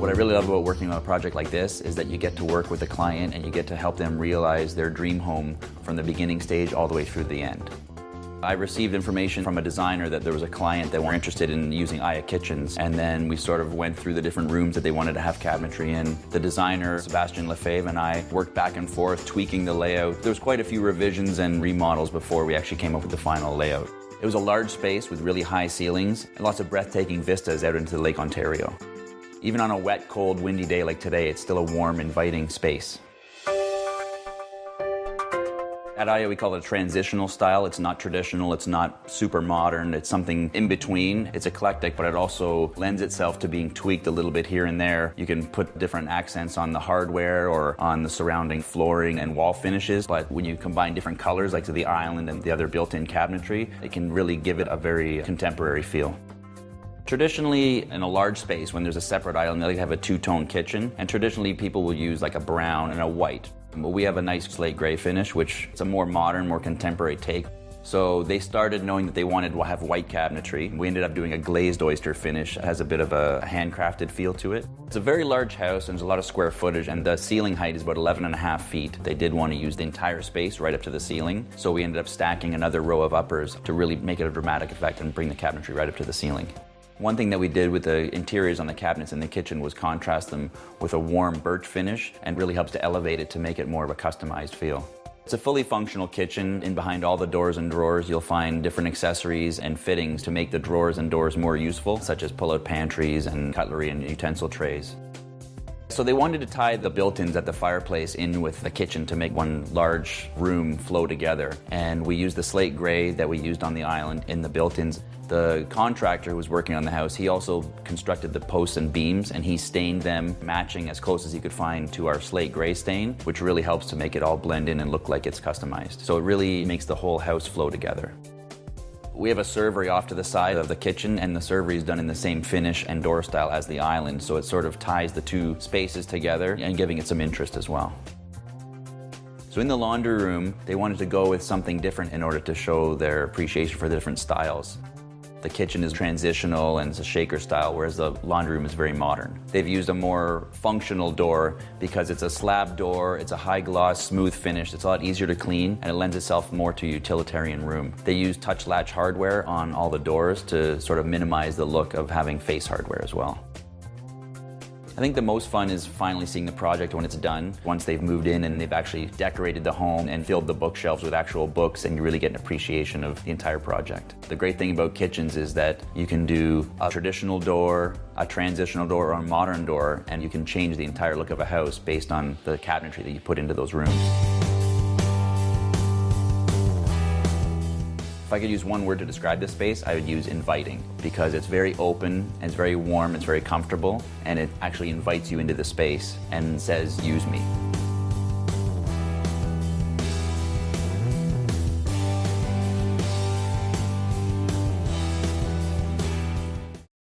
What I really love about working on a project like this is that you get to work with the client and you get to help them realize their dream home from the beginning stage all the way through the end. I received information from a designer that there was a client that were interested in using Aya kitchens, and then we sort of went through the different rooms that they wanted to have cabinetry in. The designer, Sebastian Lefebvre, and I worked back and forth, tweaking the layout. There was quite a few revisions and remodels before we actually came up with the final layout. It was a large space with really high ceilings and lots of breathtaking vistas out into Lake Ontario. Even on a wet, cold, windy day like today, it's still a warm, inviting space. At Aya, we call it a transitional style. It's not traditional, it's not super modern, it's something in between. It's eclectic, but it also lends itself to being tweaked a little bit here and there. You can put different accents on the hardware or on the surrounding flooring and wall finishes, but when you combine different colors, like to the island and the other built-in cabinetry, it can really give it a very contemporary feel. Traditionally, in a large space, when there's a separate island, they like to have a two-tone kitchen, and traditionally people will use like a brown and a white. But we have a nice slate gray finish, which is a more modern, more contemporary take. So they started knowing that they wanted to have white cabinetry. We ended up doing a glazed oyster finish. It has a bit of a handcrafted feel to it. It's a very large house and there's a lot of square footage, and the ceiling height is about 11.5 feet. They did want to use the entire space right up to the ceiling, so we ended up stacking another row of uppers to really make it a dramatic effect and bring the cabinetry right up to the ceiling. One thing that we did with the interiors on the cabinets in the kitchen was contrast them with a warm birch finish, and really helps to elevate it to make it more of a customized feel. It's a fully functional kitchen. In behind all the doors and drawers, you'll find different accessories and fittings to make the drawers and doors more useful, such as pull-out pantries and cutlery and utensil trays. So they wanted to tie the built-ins at the fireplace in with the kitchen to make one large room flow together. And we used the slate gray that we used on the island in the built-ins. The contractor who was working on the house, he also constructed the posts and beams, and he stained them matching as close as he could find to our slate gray stain, which really helps to make it all blend in and look like it's customized. So it really makes the whole house flow together. We have a servery off to the side of the kitchen, and the servery is done in the same finish and door style as the island, so it sort of ties the two spaces together and giving it some interest as well. So in the laundry room, they wanted to go with something different in order to show their appreciation for the different styles. The kitchen is transitional and it's a shaker style, whereas the laundry room is very modern. They've used a more functional door because it's a slab door, it's a high gloss, smooth finish, it's a lot easier to clean, and it lends itself more to a utilitarian room. They use touch latch hardware on all the doors to sort of minimize the look of having face hardware as well. I think the most fun is finally seeing the project when it's done. Once they've moved in and they've actually decorated the home and filled the bookshelves with actual books, and you really get an appreciation of the entire project. The great thing about kitchens is that you can do a traditional door, a transitional door, or a modern door, and you can change the entire look of a house based on the cabinetry that you put into those rooms. If I could use one word to describe this space, I would use inviting, because it's very open, it's very warm, it's very comfortable, and it actually invites you into the space and says, use me.